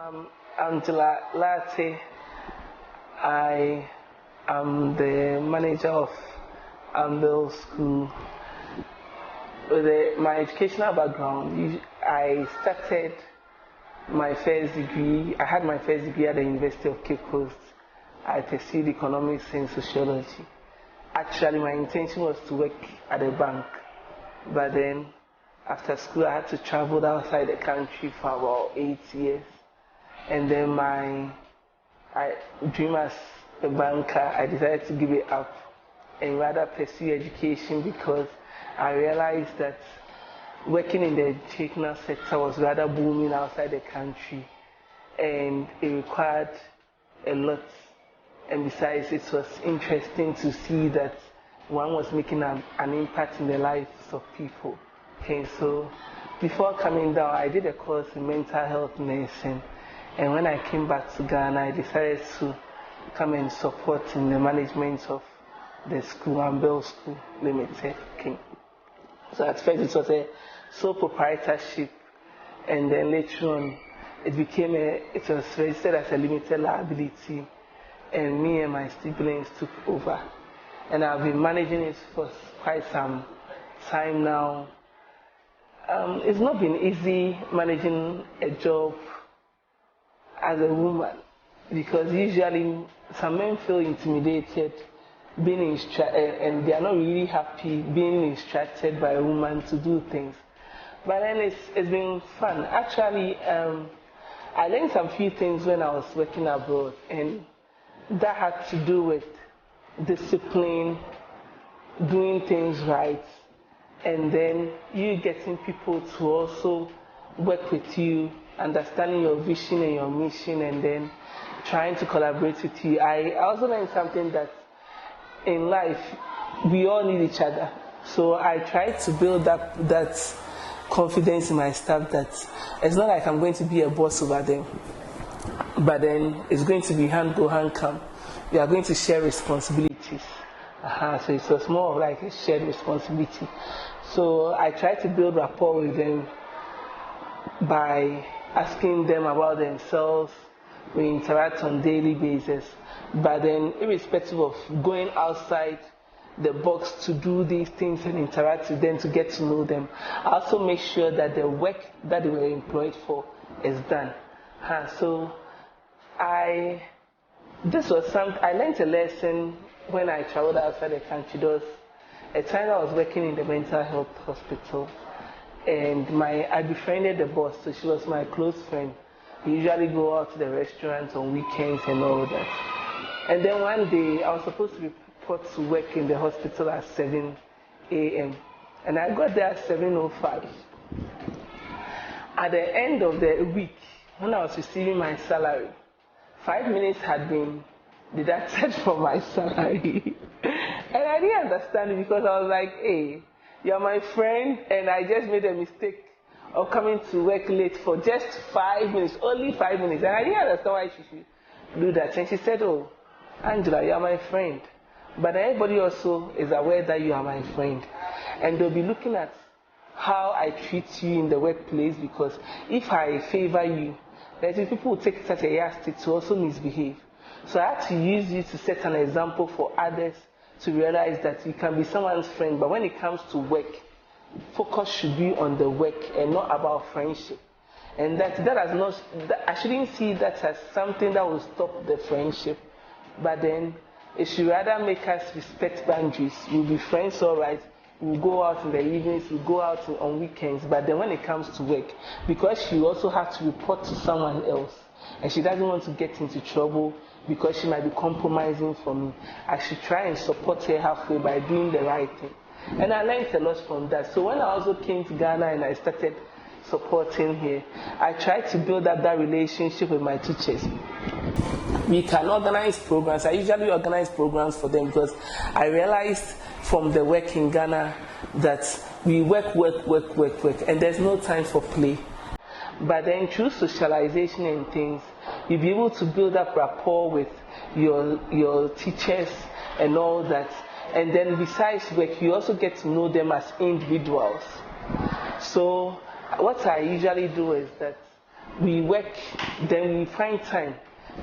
I'm Lartey. I am the manager of Anbel School. With my educational background, I started my first degree. I had my first degree at the University of Cape Coast. I pursued economics and sociology. Actually, my intention was to work at a bank, but then after school, I had to travel outside the country for about 8 years. And then my dream as a banker, I decided to give it up and rather pursue education because I realized that working in the educational sector was rather booming outside the country and it required a lot. And besides, it was interesting to see that one was making an impact in the lives of people. Okay, so before coming down, I did a course in mental health nursing. And when I came back to Ghana, I decided to come and support in the management of the school, Anbel School Limited. Okay. So at first it was a sole proprietorship, and then later on it was registered as a limited liability, and me and my siblings took over. And I've been managing it for quite some time now. It's not been easy managing a job as a woman, because usually some men feel intimidated being and they are not really happy being instructed by a woman to do things. But then it's been fun. Actually, I learned some few things when I was working abroad, and that had to do with discipline, doing things right, and then you getting people to also work with you, understanding your vision and your mission, and then trying to collaborate with you. I also learned something that in life we all need each other. So I try to build up that confidence in my staff that it's not like I'm going to be a boss over them, but then it's going to be hand go, hand come. We are going to share responsibilities. So it was more of like a shared responsibility. So I try to build rapport with them by asking them about themselves. We interact on a daily basis, but then irrespective of going outside the box to do these things and interact with them to get to know them, I also make sure that the work that they were employed for is done. So I learned a lesson when I traveled outside the country. There was a time I was working in the mental health hospital, and I befriended the boss, so she was my close friend. We usually go out to the restaurants on weekends and all that. And then one day, I was supposed to report to work in the hospital at 7 a.m. And I got there at 7:05. At the end of the week, when I was receiving my salary, 5 minutes had been deducted from my salary. And I didn't understand it because I was like, hey, you're my friend, and I just made a mistake of coming to work late for just 5 minutes, only 5 minutes. And I didn't understand why she should do that. And she said, oh, Angela, you're my friend. But everybody also is aware that you are my friend. And they'll be looking at how I treat you in the workplace, because if I favor you, then people will take such a yardstick to also misbehave. So I had to use you to set an example for others to realize that you can be someone's friend, but when it comes to work, focus should be on the work and not about friendship. And I shouldn't see that as something that will stop the friendship, but then it should rather make us respect boundaries. We'll be friends, all right. We'll go out in the evenings, we'll go out on weekends, but then when it comes to work, because she also has to report to someone else, and she doesn't want to get into trouble because she might be compromising for me, I should try and support her halfway by doing the right thing. And I learned a lot from that. So when I also came to Ghana and I started supporting here, I tried to build up that relationship with my teachers. We can organize programs. I usually organize programs for them because I realized from the work in Ghana that we work, and there's no time for play. But then through socialization and things, you'll be able to build up rapport with your teachers and all that. And then besides work, you also get to know them as individuals. So what I usually do is that we work, then we find time.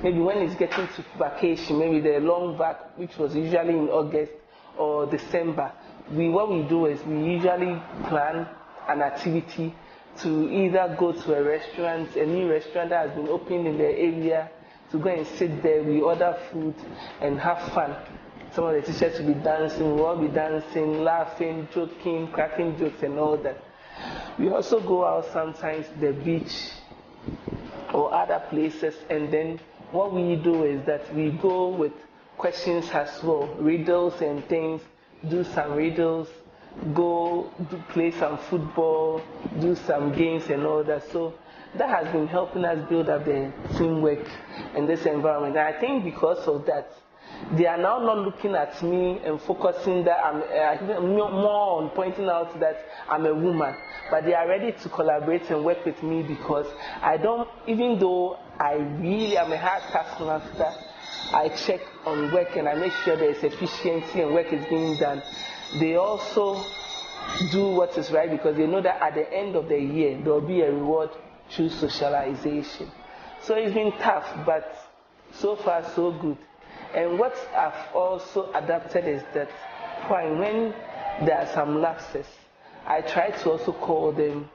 Maybe when it's getting to vacation, maybe the long vac, which was usually in August or December, what we do is we usually plan an activity to either go to a restaurant, a new restaurant that has been opened in the area, to go and sit there, we order food and have fun. Some of the teachers will be dancing, we'll all be dancing, laughing, joking, cracking jokes and all that. We also go out sometimes to the beach or other places, and then what we do is that we go with questions as well, riddles and things, do some riddles, play some football, do some games and all that. So that has been helping us build up the teamwork in this environment. And I think because of that, they are now not looking at me and focusing that I'm more on pointing out that I'm a woman, but they are ready to collaborate and work with me because I don't, even though I really am a hard taskmaster, I check on work and I make sure there is efficiency and work is being done. They also do what is right because they know that at the end of the year there will be a reward through socialization. So it's been tough, but so far so good. And what I've also adapted is that when there are some lapses, I try to also call them,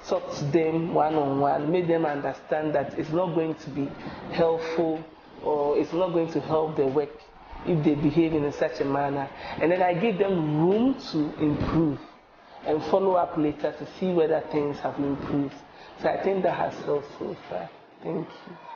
talk to them one-on-one, make them understand that it's not going to be helpful or it's not going to help their work if they behave in such a manner. And then I give them room to improve and follow up later to see whether things have improved. So I think that has helped so far. Thank you.